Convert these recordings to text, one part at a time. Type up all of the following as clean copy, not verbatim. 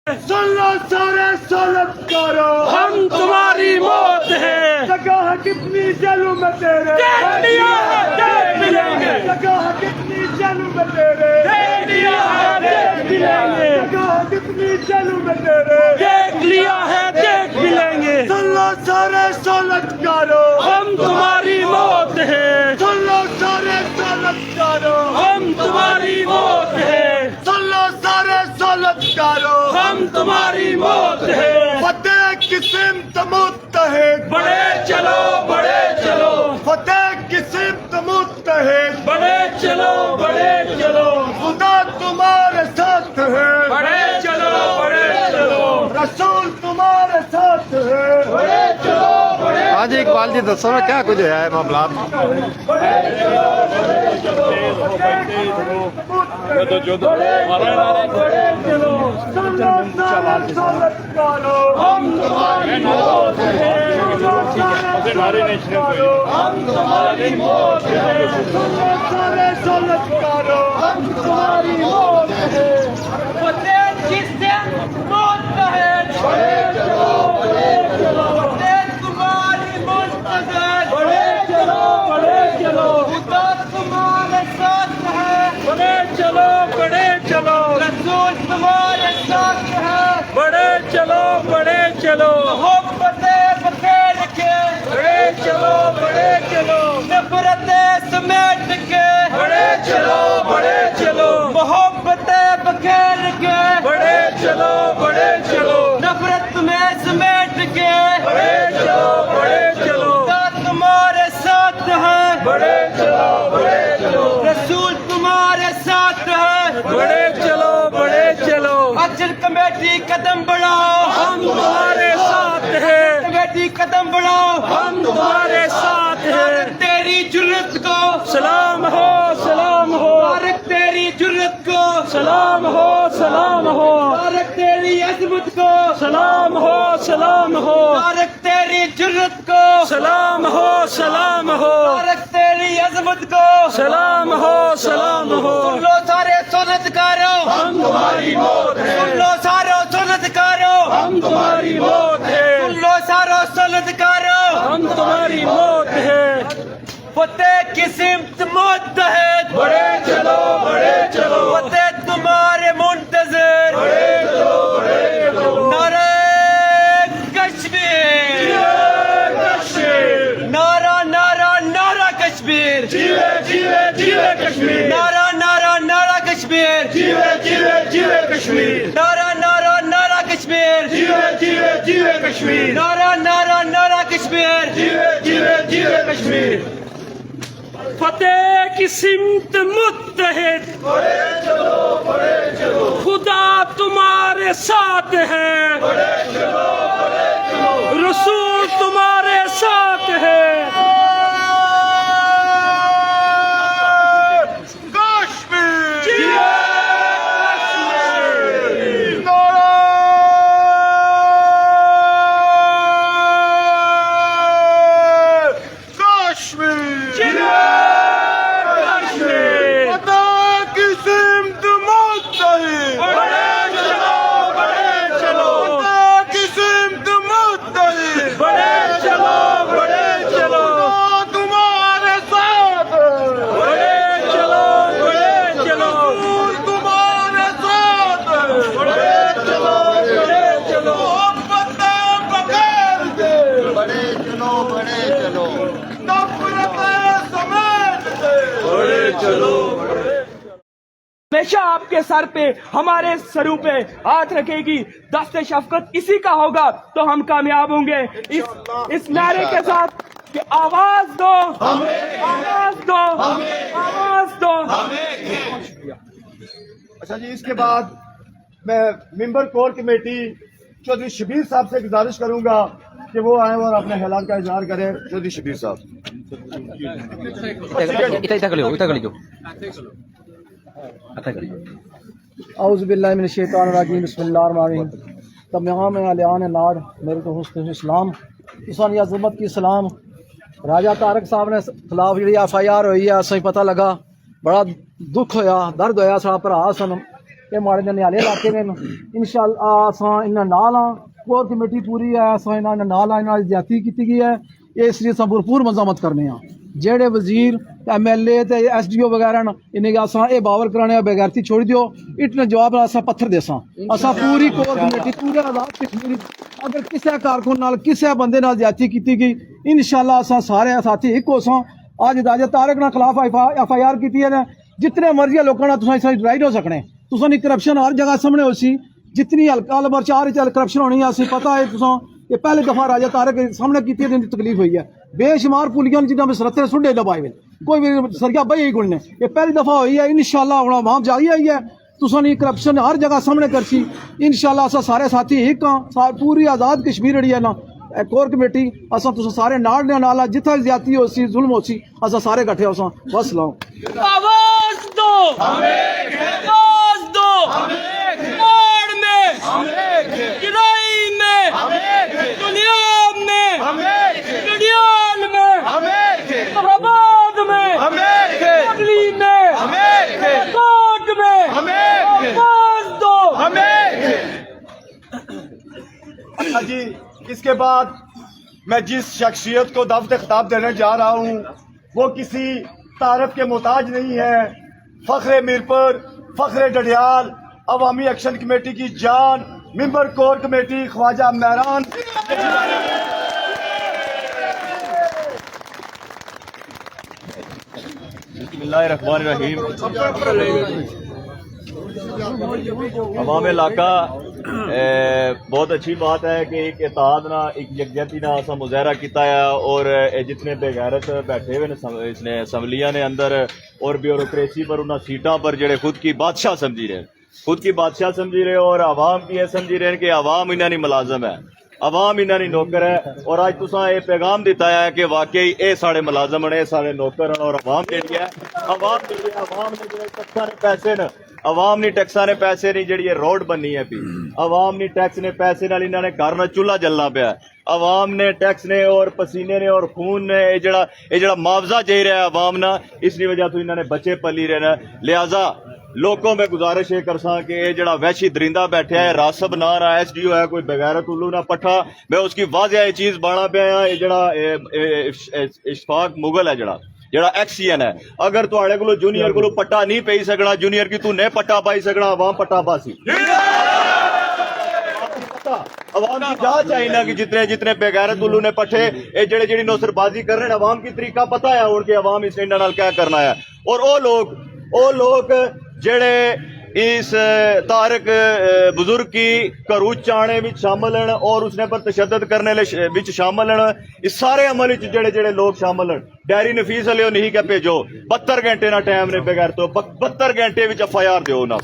सुन लो सारे सोलत करो, हम तुम्हारी मौत है। जगह है कितनी जेलों में तेरे, देख लिया है देख मिलेंगे, जगह है कितनी जेलों में तेरे, देख लिया है देख मिलेंगे, जगह है कितनी जेलों में तेरे, देख लिया है देख मिलेंगे। सुन लो सारे सोलत करो, हम तुम्हारी मौत है, सुन लो सारे सोलत करो, हम तुम्हारी मौत है, सुन लो सारे सोलत करो, हम तुम्हारी मौत है। फतेह किस्म तमुत्तहिद, बड़े चलो बड़े चलो, फतेह किस्म तमुत्तहिद, बड़े चलो बड़े चलो, खुदा तुम्हारे साथ है, बड़े चलो बड़े चलो, रसूल तुम्हारे साथ है, बड़े चलो बड़े हाँ जी इकबाल जी दसो ना क्या कुछ है मामला सुन लो सारे सोलत करो, हम तुम्हारी मौत है, हम तुम्हारी मौत है, सारे सोलत करो, हम तुम्हारी मौत है। फतेह किससे मौत है, बड़े चलो बड़े चलो, फतेह तुम्हारी मुंतजर, बड़े चलो बड़े चलो, खुदा तुम्हारे साथ है, बड़े चलो बड़े चलो, रसूल तुम्हारे साथ है, बड़े चलो बड़े चलो, मोहब्बतें बखेर के, बड़े चलो बड़े चलो, नफरतें समेट के, बड़े चलो बड़े चलो, मोहब्बतें बखेर के, बड़े चलो बड़े चलो, नफरत में समेट के, बड़े चलो बड़े चलो, खुदा तुम्हारे साथ है, बड़े चलो बड़े चलो, रसूल तुम्हारे साथ है, बड़े चलो बड़े चलो, अजल कमेटी कदम बढ़ाओ, हम तुम्हारे साथ हैं, कमेटी कदम बढ़ाओ, हम तुम्हारे साथ हैं, तेरी जुर्रत को सलाम हो सलाम हो, मुबारक तेरी जुर्रत को सलाम हो सलाम हो, मुबारक तेरी अजमत को सलाम हो सलाम हो, मुबारक तेरी जुर्रत को सलाम हो सलाम हो, मुबारक तेरी अजमत को सलाम हो सलाम हो। सुन लो सारे सुन्नतकारों, हम तुम्हारी मौत है, सुन लो सारो सुन्नतकारों, हम तुम्हारी मौत है, सुन लो सारो सुन्नतकारों, हम तुम्हारी मौत है। फतेह की सिमत मुत्तहिद, बड़े चलो बड़े चलो, फतेह तुम्हारे मुंतज़िर, बड़े चलो बड़े चलो, नारे कश्मीर, कश्मीर, नारा नारा नारा कश्मीर, जीवे जीवे जीवे कश्मीर, नारा नारा नारा कश्मीर, जीवे जीवे जीवे कश्मीर, नारा नारा नारा कश्मीर, जीवे जीवे जीवे कश्मीर, नारा नारा नारा कश्मीर, जीवे जीवे जीवे कश्मीर। फतेह की सिमत मुत्तहिद, बड़े चलो बड़े चलो, खुदा तुम्हारे साथ है, बड़े चलो बड़े चलो, रसूल तुम्हारे साथ है। हमेशा आपके सर पे हमारे सरों पे हाथ रखेगी, दस्ते शफकत इसी का होगा तो हम कामयाब होंगे। इस नारे के साथ कि आवाज दो आवाज दो आवाज दो। अच्छा जी, इसके बाद मैं member core committee Chaudhry Shabbir साहब से गुजारिश करूंगा कि वो आए और अपने ख्यालात का इजहार करें। चौधरी शबीर साहब। औज़ुबिल्लाहि मिनश्शैतानिर्रजीम बिस्मिल्लाहिर्रहमानिर्रहीम। तमाम आलियान नार मेरे तो हुस्न इस्लाम इसानी अज़मत की सलाम। राजा तारक साहब ने खिलाफ जी FIR हुई है, असें पता लगा, बड़ा दुख होया, दर्द होया। साढ़ा भरा सन ये माड़े ननिहाले इलाके ने इंशाअल्लाह असां इन्हां नाल हां कोर कमेटी पूरी है असां इन्हां नाल हां इन्हां ज्यादती की गई है ये इसलिए असां भरपूर मज़ामत करने हां जेड़े वजीर MLA ते SDO वगैरह न इन्हें असां ये बावर कराने बेगैरती छोड़ दियो इतने जवाब असां पत्थर देसां असां पूरी कोर कमेटी पूरे आजाद कश्मीर अगर किसी कारकुन नाल किसी बंदे नाल ज्यादती की गई इंशाअल्लाह असां सारे साथी एक होसां आज राजा तारक नाल खिलाफ FIR की है जितने मर्जी लोगों ना तुसां इस राइट हो सकने तुसां नी करप्शन हर जगह सामने हो सी जितनी हल्का नंबर 4 करप्शन होनी है असें पता है तुसां ये पहले दफा राजा तारक के सामने की तकलीफ हुई है बेशुमार पुलियां जिन्हें में सरते सुंडे दबाए कोई भी सरिया बही गुण ने ये पहली दफा हुई है इंशाअल्लाह हुण आवाम जागी आई है तुसां नी करप्शन हर जगह सामने करसी इंशाअल्लाह असां सारे साथी एक हां पूरी आजाद कश्मीर जड़ी है ना कोर कमेटी असां तुसां सारे नाल जिथे ज्यादती हो सी जुल्म हो सी असां सारे इकट्ठे होसां बस लाओ आवाज दो आवाज दो मोड़ में किराई में दुनिया में स्टेडियम में इस्लामाबाद में दिल्ली में कोर्ट में आवाज दो अच्छा जी, इसके बाद मैं जिस शख्सियत को दावत खिताब देने जा रहा हूँ वो किसी तारफ के मोहताज नहीं है। फख्रे मीरपुर, फख्रे डडियाल, अवामी एक्शन कमेटी की जान, मेंबर कोर कमेटी ख्वाजा महरान। बिस्मिल्लाहिर्रहमानिर्रहीम। अवाम इलाका बहुत अच्छी बात है कि एक इत्तेहाद ना एक यकजहती ना असा मुजाहरा किया है और जितने बेगैरत बैठे हुए ने इसने असम्बलियां ने अंदर और ब्यूरोक्रेसी पर उन्होंने सीटां पर जेड़े खुद की बादशाह समझी रहे खुद की बादशाह समझी रहे और आवाम की यह समझी रहे कि आवाम इन्हां दी मुलाजम है आवाम इन्हां दी नौकर है। और आज तुसां ये पैगाम दिता है कि वाकई ये साढ़े मुलाजम ने साढ़े नौकर हैं और आवाम जी है आवाम ने जो टैक्सां ने पैसे न आवाम ने टैक्सां ने पैसे नहीं जी रोड बननी है पी आवाम ने टैक्स ने पैसे नाल इन्हां ने घर में चूल्हा जलना पाया आवाम ने टैक्स ने और पसीने ने और खून ने ये जड़ा मुआवजा दे रहा है आवाम ना इसकी वजह तो इन्होंने बच्चे पली रहे हैं। लिहाजा लोगों में गुजारिश ये कर सा कि जड़ा वैशी दरिंदा बैठा है रासब ना रहा SDO है कोई बगैरत उल्लू ना पट्ठा मैं उसकी वाजिया ये चीज बाना पाया ये जड़ा इशफाक मुगल है जड़ा XCN है अगर तुहाड़े कोलो जूनियर कोलो पट्टा नहीं पई सकना जूनियर की तू ने पट्टा पाई सकना आवाम पट्टा पासी आवाम की जांच है ना कि जितने जितने बेगैरत उल्लू ने पट्टे ये जेड़ी नौसरबाजी कर रहे हैं आवाम की तरीका पता है और कि आवाम इस इंडा नाल क्या करना है। और ओ लोग जेड़े इस तारक बुजुर्ग की करूच चाणे विच शामिल हैं और उसने पर तशद्दद करने विच शामिल हैं इस सारे अमल विच जेड़े लोग शामिल हैं डायरी नफीस अलियो नहीं क्या भेजो 72 घंटे ना टाइम ने बगैर तो 72 घंटे विच FIR दियो ना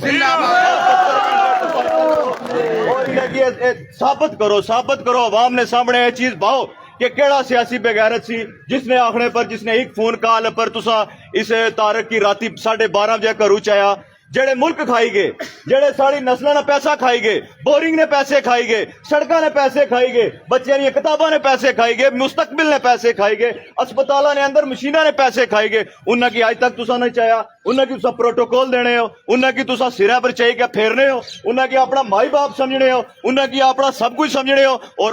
साबित करो आवाम ने सामने ये चीज पाओ कि केड़ा सियासी बेगैरत सी जिसने आखने पर जिसने एक फोन कॉल पर तुसा इस तारक की राती 12:30 बजे करूच आया जेड़े मुल्क खाई गए जेड़े साड़ी नस्लों ने पैसा खाई गए बोरिंग ने पैसे खाई गए सड़कों ने पैसे खाई गए बच्चों दी किताबों ने पैसे खाई गए मुस्तकबिल ने पैसे खाई गए अस्पतालों ने अंदर मशीना ने पैसे खाई गए उन्हें की आज तक तुसा नहीं चाया उन्हें की तुसा प्रोटोकॉल देने हो उन्हें की तुसा सिरा पर चाहिए क्या फेरने हो उन्हें की अपना माई बाप समझने हो उन्हें की अपना सब कुछ समझने हो। और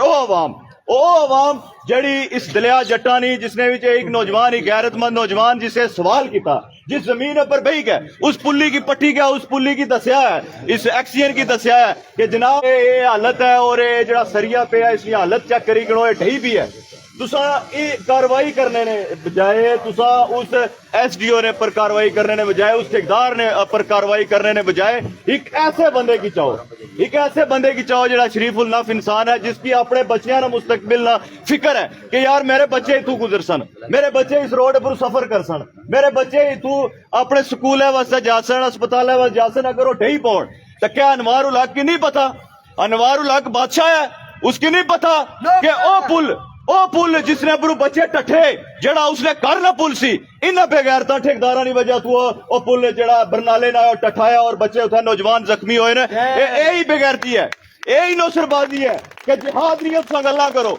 ओ आवाम जड़ी इस दलिया जट्टानी जिसने एक नौजवान एक गैरतमंद नौजवान जिसे सवाल किया जिस जमीन पर बही गया उस पुली की पट्टी क्या उस पुली की दसिया है इस XCN की दसिया है कि जनाब ये हालत है और ये जड़ा सरिया पे है इसकी हालत चेक करी गणो ये ढही भी है तुसा ये कार्रवाई करने ने बजाय तुसा उस SDO ने पर कार्रवाई करने ने बजाय उस ठेकेदार ने पर कार्रवाई करने ने बजाय एक ऐसे बंदे की चाहो जड़ा शरीफुल नफ इंसान है जिसकी अपने बच्चियां ना मुस्तकबिल ना फिक्र है कि यार मेरे बच्चे इतू गुजर सन मेरे बच्चे इस रोड पर सफर कर सन मेरे बच्चे इतू अपने स्कूल वास्ते जा सन अस्पताल वास्ते जा सन अगर वो ढही पौन तो क्या अनवार उल हक की नहीं पता अनवार उल हक बादशाह है उसकी नहीं पता कि ओ पुल जिसने अपने बच्चे टठे जड़ा उसने कर ना पुल सी इन बेगैरता ठेकेदारा की वजह तू ओ पुल जड़ा बरनाले ना टठाया और बच्चे उठे नौजवान जख्मी होए ने यही बेगैरती है यही नौसरबाजी है कि जिहाद नहीं तुसा गल्ला करो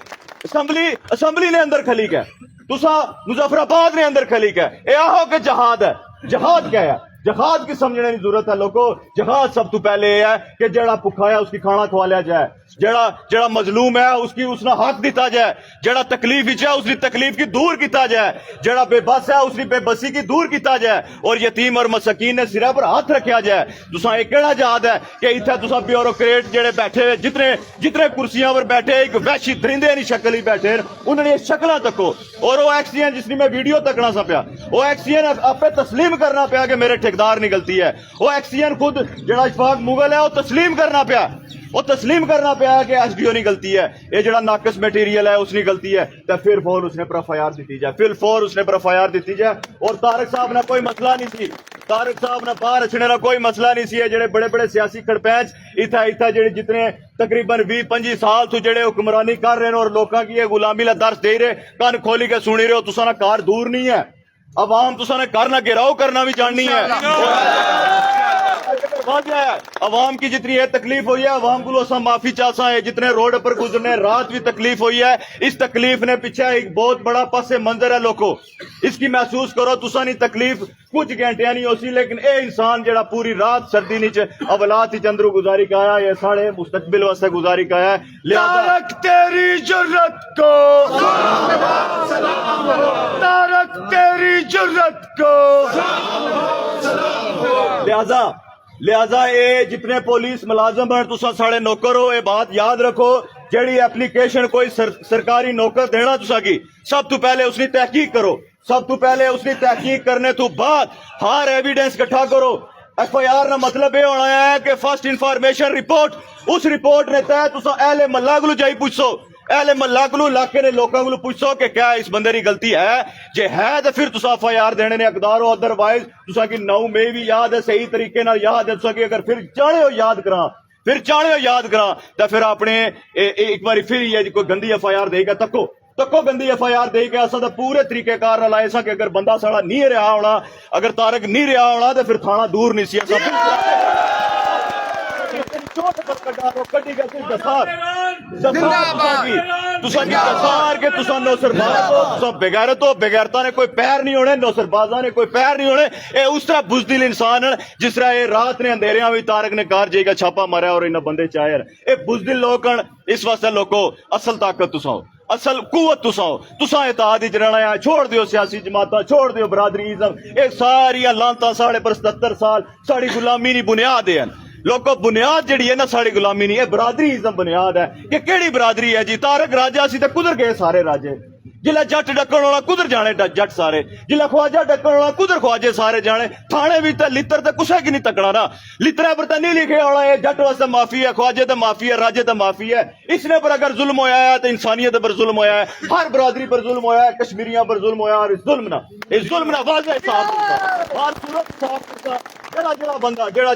असम्बली ने अंदर खलीक है तुसा मुजफ्फराबाद ने अंदर खलीक है ये आहो कि जहाद है जहाद क्या है جہاد کی سمجھنے کی ضرورت ہے لوگوں. جہاد سب تو پہلے یہ ہے کہ جڑا بھکھا ہے اس کی کھانا کھوا لیا جائے, جڑا مظلوم ہے اس نے حق دیتا جائے, جڑا تکلیف وچ ہے اس کی تکلیف کی دور کیتا جائے, جڑا بے بس ہے اس کی بے بسی کی دور کیتا جائے, اور یتیم اور مسکین نے سرے پر ہاتھ رکھیا جائے. تساں یہ کیڑا جہاد ہے کہ اتھے تساں بیوروکریٹ جڑے بیٹھے ہوئے جتنے کرسیاں پر بیٹھے ایک وحشی درندے نہیں شکل ہی بیٹھے انہوں نے یہ شکلاں تکو. اور وہ ایکسین جس نے میں ویڈیو تکنا سا پیا, وہ ایکسین آپ پہ تسلیم کرنا پیا کہ میرے ٹھیکدار نہیں غلطی ہے. وہ ایکسین خود جڑا اشفاق مغل ہے وہ تسلیم کرنا پیا کہ ایس ڈی او نہیں غلطی ہے, یہ جڑا ناقص میٹیریل ہے اس نے غلطی ہے. تو پھر فور اس نے پر ایف آئی آر دیتی جائے. اور طارق صاحب نے کوئی مسئلہ نہیں سی, طارق صاحب نے باہر اچھنے کا کوئی مسئلہ نہیں سی. جڑے بڑے بڑے سیاسی کھڑپینچ اتھا جڑے جتنے تقریباً 20-25 سال تو جڑے حکمرانی کر رہے ہیں اور لوکاں کی یہ غلامی لا درس دے رہے, کان کھولی کے سنی رہے ہو. تساں نا کار دور نہیں ہے, عوام تساں نے کرنا گھیراؤ کرنا بھی جاننی ہے. عوام کی جتنی یہ تکلیف ہوئی ہے عوام کو اساں معافی چاہساں ہے. جتنے روڈ پر گزرنے رات بھی تکلیف ہوئی ہے, اس تکلیف نے پیچھے ایک بہت بڑا پس منظر ہے لوگوں, اس کی محسوس کرو. تساں نہیں تکلیف کچھ گھنٹے نہیں ہو سی, لیکن اے انسان جڑا پوری رات سردی نیچے اولاد ہی چندرو گزاری کا آیا, یہ ساڑھے مستقبل واسطے گزاری کا آیا. تارک تیری جرت کو, تارک تیری جرت کو. لہذا اے جتنے پولیس ملازم ہیں تساں ساڑے نوکر ہو, اے بات یاد رکھو. جیڑی اپلیکیشن کوئی سرکاری نوکر دینا تساں کی, سب تو پہلے اس نے تحقیق کرو. سب تو پہلے اس نے تحقیق کرنے تو بعد ہر ایویڈنس اکٹھا کرو. ایف آئی آر نہ مطلب یہ ہونا ہے کہ فرسٹ انفارمیشن رپورٹ, اس رپورٹ نے تحت تساں اہل محلہ کو جائی پوچھو, اہل محلہ کو علاقے نے لوکاں کو پوچھو کہ کیا اس بندے کی غلطی ہے. جے ہے تو پھر تساں ایف آئی آر دینے نے اقدار ہو, ادروائز تساں کی 9 مئی بھی یاد ہے, صحیح طریقے نال یاد ہے. تساں کی اگر پھر چاہے ہو یاد کراں تو پھر اپنے ایک بار پھر یہ کوئی گندی ایف آئی آر دے گا تکو گندی ایف آئی آر دے کے اصل پورے طریقے کار نال آئے سا کہ اگر بندہ ساڑا نہیں رہا ہونا, اگر طارق نہیں رہا ہونا تو پھر تھانہ دور نہیں سی. بغیرت ہو, بغیرتا نے کوئی پیر نہیں ہونے, نوسر بازا نے کوئی پیر نہیں ہونے. اے اس طرح بزدل انسان جس طرح یہ رات نے اندھیریاں بھی طارق نے کار جے گا چھاپا مارا اور انہیں بندے چاہے. اے بزدل لوگ اس واسطے لوگوں اصل طاقت تساں ہو, اصل قوت تساں اتحاد وچ رہنا ہے. چھوڑ دیو سیاسی جماعتاں, چھوڑ دیو برادری ازم, اے ساری لانتاں ساڑے پر 77 سال ساڑی غلامی نہیں بنیاد ہے. لوگوں بنیاد جڑی ہے نا ساڑی غلامی نہیں, اے برادری ازم بنیاد ہے. کہ کیڑی برادری ہے جی؟ طارق راجہ سی تے کدھر گئے سارے راجے. جلا جٹ ڈکن والا کدھر جانے جٹ سارے, جلا خواجہ ڈکن والا کدھر خواجے سارے جانے. تھانے بھی تے لتر تے کسے کی نہیں تکڑا نا, لترے پر تے نہیں لکھے ہونا ہے جٹ واسطے معافی ہے, خواجے تے معافی ہے, راجے تے معافی ہے. اس نے پر اگر ظلم ہویا ہے تو انسانیت پر ظلم ہویا ہے, ہر برادری پر ظلم ہویا ہے, کشمیریاں پر ظلم ہویا ہے. اور اس ظلم نہ واضح صاف ہر صورت صاف.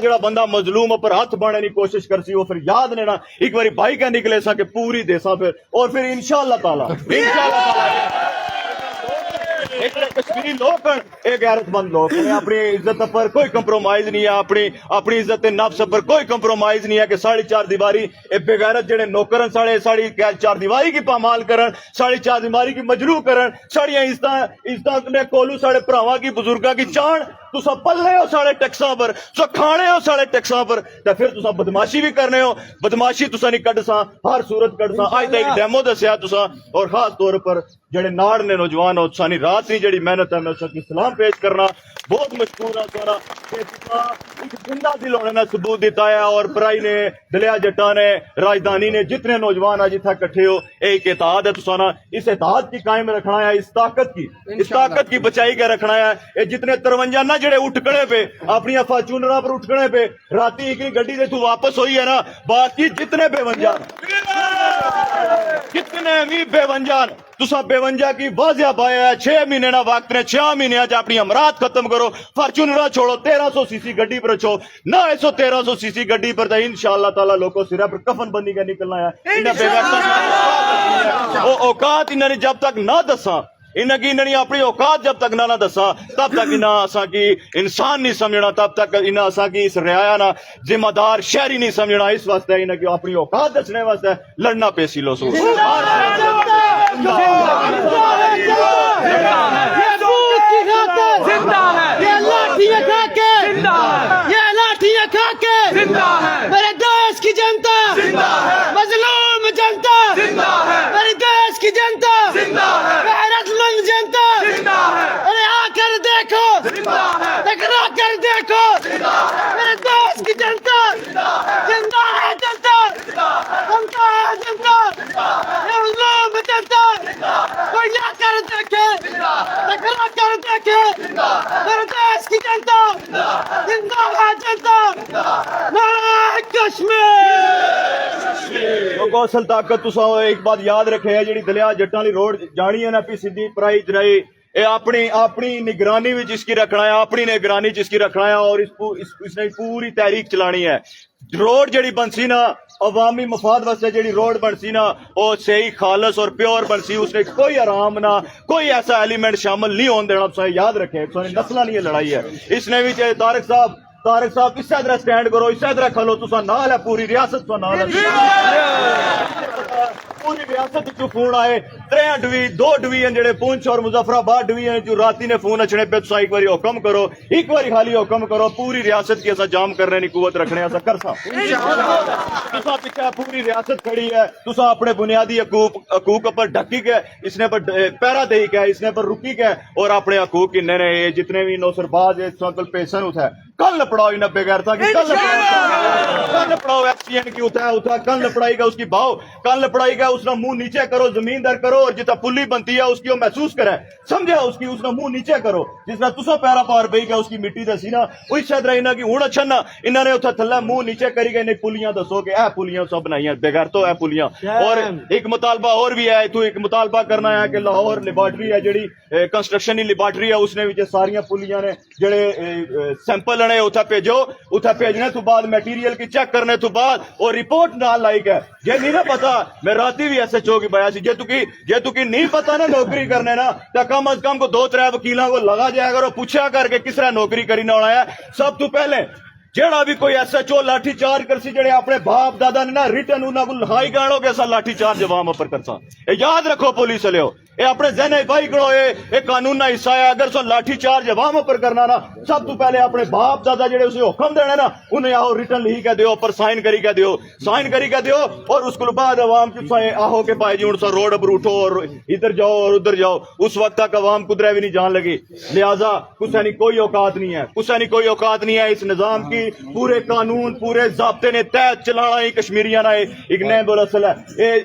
جڑا بندہ مظلوم پر ہاتھ بڑھنے کی کوشش کرسی وہ پھر یاد لینا ایک باری بھائی کا نکلے سا کہ پوری دیسا پھر, اور پھر انشاءاللہ تعالی کشمیری لوگ ایک غیرت مند لوگ ہیں, اپنی عزت پر کوئی کمپرومائز نہیں ہے, اپنی عزت نفس پر کوئی کمپرومائز نہیں ہے. کہ ساڑی چار دیواری بے غیرت جڑے نوکرن ساڑی چار دیواری کی پامال کرن, ساڑی چار دیواری کی مجروح کرن, ساڑیاں عزت نے کولو ساڑے پراواں کی بزرگاں کی چان تسا پلے ہو ساڑے ٹیکساں پر, تسا کھانے ہو ساڑے ٹیکساں پر, تے پھر تسا بدماشی بھی کرنے ہو. بدماشی تسا نہیں کڈ سا, ہر صورت کڈ سا. آج تک ڈیمو دسیا تسا, اور خاص طور پر جڑے ناڑ نے نوجوان ہو سانی رات نہیں جڑی محنت ہے میں اس کی سلام پیش کرنا بہت مشکور ہے سارا. ایک زندہ دل ہونے نے ثبوت دیتا ہے, اور برائی نے دلیا جٹا نے راجدھانی نے جتنے نوجوان آج اتنا کٹھے ہو, ایک اتحاد ہے تسانا, اس اتحاد کی قائم رکھنا ہے, اس طاقت کی بچائی کے رکھنا ہے. یہ جتنے 53 نہ جڑے اٹھکڑے پہ اپنی فارچونر پر اٹھکڑے پہ راتی ایک گڈی دے تو واپس ہوئی ہے نا, باقی جتنے بے ونجان کتنے بھی بے ونجان تسا بے ونجا کی واضح بایا ہے. 6 مہینے نہ وقت نے, 6 مہینے اپنی امراض ختم کرو. فارچونر چھوڑو, 1300 سی سی گڈی پر چھو نہ, 1300 سی سی گڈی پر انشاءاللہ تعالی لوگوں سرا پر کفن بندی کا نکلنا ہے. اوقات انہوں نے جب تک نہ دسا, انہوں کی اپنی اوقات جب تک نہ دسا تب تک انہاں اساں کی انسان نہیں سمجھنا, تب تک انہاں اساں کی اس رعایا نہ ذمہ دار شہری نہیں سمجھنا. اس واسطے انہاں کی اپنی اوقات دسنے واسطے لڑنا پیسی لو سو. زندہ ہے जिंदा है, मेरे देश की जनता जिंदा है, मजलूम जनता जिंदा है, मेरे देश की जनता जिंदा है, गैरतमंद जनता जिंदा है, अरे आकर देखो जिंदा है, टकरा कर देखो मेरे देश की जनता जिंदा है जनता जनता है जनता मजलूम जनता कोई आकर देखे टकरा कर देखे मेरे देश की जनता जिंदा है जनता नारे कश्मीर तो कौशल ताकत तुसा एक बात याद रखे है ਜਿਹੜੀ ਦਲਿਆ ਜੱਟਾਂ ਵਾਲੀ ਰੋਡ ਜਾਣੀ ਹੈ ਨਾ ਵੀ ਸਿੱਧੀ ਪ੍ਰਾਈ ਜਰਾਈ ਇਹ ਆਪਣੀ ਨਿਗਰਾਨੀ ਵਿੱਚ ਇਸकी रखना है अपनी निगरानी च इसकी रखना है और इसने पूरी तहरीक चलानी है रोड ਜਿਹੜੀ बनसी ना अवामी मफाद वास्ते ਜਿਹੜੀ रोड बनसी ना वो सही खालस और प्योर बनसी उसने कोई आराम ना कोई ऐसा एलिमेंट शामिल नहीं होने देना तुसा याद रखे नस्ल नहीं लड़ाई है इसने भी तारक साहब इस तरह स्टैंड करो इस तरह खलो तुसा नाल है पूरी रियासत तो नाल है पूरी रियासत चो फोन आए 3 डिवीजन 2 डिवीजन जेडे पुंछ और मुजफ्फराबाद डिवीजन जो राती ने फोन अचने पे तुसा एक बारी हुक्म करो एक बारी खाली हुक्म करो पूरी रियासत की असा जाम करने की कुवत रखने असा कर सा तुसा पीछे पूरी रियासत खड़ी है तुसा अपने बुनियादी हकूक पर ढकी के इसने पर पैरा दे के इसने पर रुकी के और अपने हकूक इन्ने ने जितने भी नौसरबाज है सकल पेशन उठा कल पड़ाओ इन बेगैरता की कल पड़ाओ एक्सीडेंट की उठा कल पड़ाएगा उसकी भाव कल पड़ाएगा उसका मुंह नीचे करो जमीन दर करो और जितना पुली बनती है उसकी वो महसूस करे समझे उसकी उसका मुंह नीचे करो जिसना तुसा पैरा पार बही गया उसकी मिट्टी दसी ना उस शायद इन्हों की हूं अच्छा ना इन्होंने उठा थल्ला मुंह नीचे करी गए ने पुलियां दसो कि पुलियां सब बनाई बेगैर तो है पुलियां और एक मुतालबा और भी है तू एक मुतालबा करना है कि लाहौर लेबार्टरी है जी कंस्ट्रक्शन की लेबार्टरी है उसने भी सारिया पुलियां ने जेड़े सैंपल ने उठा भेजो उठा भेजने तो बाद मटीरियल की चेक करने तो बाद और रिपोर्ट ना लाइक है ये नहीं ना पता मैं राती भी SHO की बया सी जे तुकी नहीं पता ना नौकरी करने ना तो कम अज कम को 2-3 वकीलों को लगा जाया करो पूछा करके किस तरह नौकरी करी ना होना है सब तो पहले जेड़ा भी कोई SHO लाठी चार्ज करसी जेड़े अपने बाप दादा ने ना रिटर्न उन्होंने को लिखाई गाणो के ऐसा लाठी चार्ज अवाम पर करसा याद रखो पुलिस वाले ये अपने जहन भाई करो ये कानून का हिस्सा है अगर सो लाठी चार्ज अवाम पर करना ना सब तो पहले अपने बाप दादा जेड़े उसे हुक्म देने ना उन्हें आओ रिटर्न लिख के दियो पर साइन करी के दियो और उसके बाद अवाम आहो के पाए जी हूं रोड पर उठो और इधर जाओ और उधर जाओ उस वक्त तक अवाम कुदरे भी नहीं जान लगी लिहाजा कुछ कोई औकात नहीं है इस निजाम की पूरे कानून पूरे ज़ाब्ते ने तय चलाना ही कश्मीरिया ना एक नए बोलसल है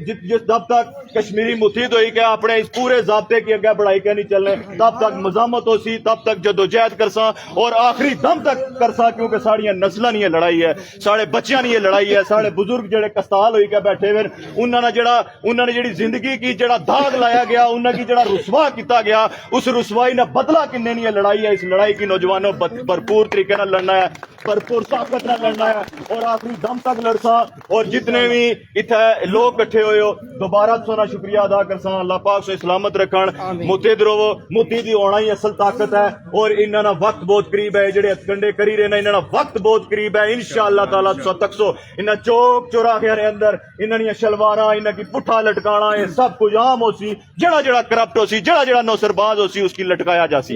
जब तक कश्मीरी मुतीद हुई के अपने इस पूरे ज़ाब्ते की अगे बढ़ाई के नहीं चलने तब तक मजामत हो सी तब तक जदोजहद करसा और आखिरी दम तक करसा क्योंकि साड़ियां नस्ल नहीं लड़ाई है साढ़े बच्चियां नहीं लड़ाई है साढ़े बुजुर्ग जेड़े कस्ताल हुई के बैठे हुए उन्होंने जेड़ी जिंदगी की जेड़ा दाग लाया गया उन्होंने जेड़ा रुसवा किया गया उस रुसवाई ने बदला किन्ने नहीं लड़ाई है इस लड़ाई की नौजवानों भरपूर तरीके से लड़ना है भरपूर ताकत न लड़ना है और आखिरी दम तक लड़सा और जितने भी इतने लोग इकट्ठे हुए हो दोबारा सोना शुक्रिया अदा करसा अल्लाह पाक से सलामत रखन मुतीद रहो मुतीद होना ही असल ताकत है और इन्होंने वक्त बहुत करीब है जेडे हथकंडे करी रहे हैं इन्होंने वक्त बहुत करीब है इंशाअल्लाह ताला तकसो इन्हें चौक चौराहे के अंदर इन्होंने शलवारा इन्हें की पुठा लटकाना है सब कुछ आम हो सी जड़ा करप्ट हो सी जड़ा नौसरबाज हो सी उसकी लटकाया जा सी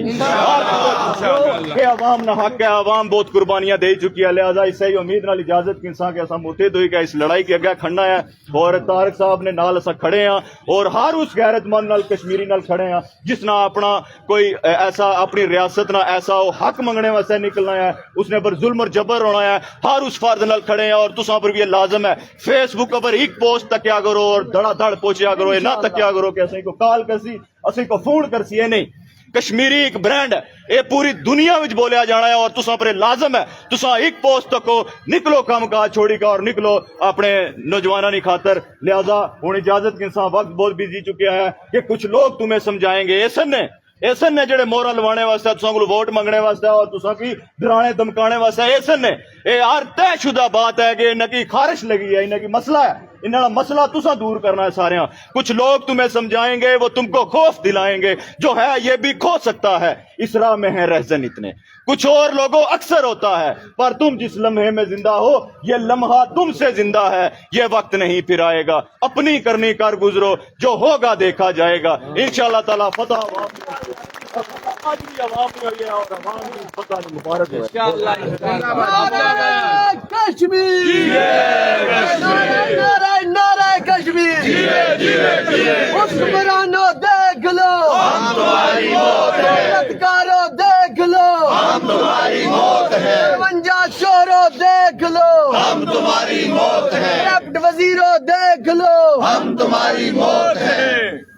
अवाम ना हक है अवाम बहुत कुर्बानियां दे चुकी है लिहाजा इससे ही उम्मीद नाल इजाजत की इंसान के असा मुतीद हुई इस लड़ाई के अगे खड़ना है और तारक साहब ने नाल असा खड़े हैं और हर उस गैरतमंद नाल कश्मीरी नाल खड़े हैं जिसना अपना कोई ऐसा अपनी रियासत ना ऐसा हक मंगने वास्ते निकलना है उसने पर जुल्म और जबर होना है हर उस फर्द नाल खड़े हैं और तुसा पर भी ये लाजम है फेसबुक पर एक पोस्ट तकिया करो और धड़ाधड़ पहुंचा करो ये ना तकिया करो कि असी को कॉल करसी असी को फोन करसी ये नहीं कश्मीरी एक ब्रांड है ये पूरी दुनिया में बोलिया जाना है और तुसा पर लाजम है तुसा एक पोस्ट तको निकलो काम काज छोड़ी का और निकलो अपने नौजवानों की खातर लिहाजा हूं इजाजत के इंसान वक्त बहुत बिजी चुके हैं कि कुछ लोग तुम्हें समझाएंगे ऐसन ने जेडे मोहरा लवाने वास्ते तुसा को वोट मंगने वास्ते और तुसा की डराने धमकाने वास्ते ऐसन ने ये हर तयशुदा बात है कि इन्हें की खारिश लगी है इन्हें की मसला है इन्हें मसला तुसा दूर करना है सारे कुछ लोग तुम्हें समझाएंगे वो तुमको खौफ दिलाएंगे जो है ये भी खो सकता है इस राह में है रहजन इतने कुछ और लोगों अक्सर होता है पर तुम जिस लम्हे में जिंदा हो ये लम्हा तुमसे जिंदा है ये वक्त नहीं फिर आएगा अपनी करनी कर गुजरो जो होगा देखा जाएगा इंशाअल्लाह ताला फतह کشمیر نعرہ کشمیر حکمرانوں دیکھ لو ہم تمہاری موت ہے بدکاروں دیکھ لو ہم تمہاری موت ہے 52 چوروں دیکھ لو ہم تمہاری موت ہے کرپٹ وزیروں دیکھ لو ہم تمہاری موت ہے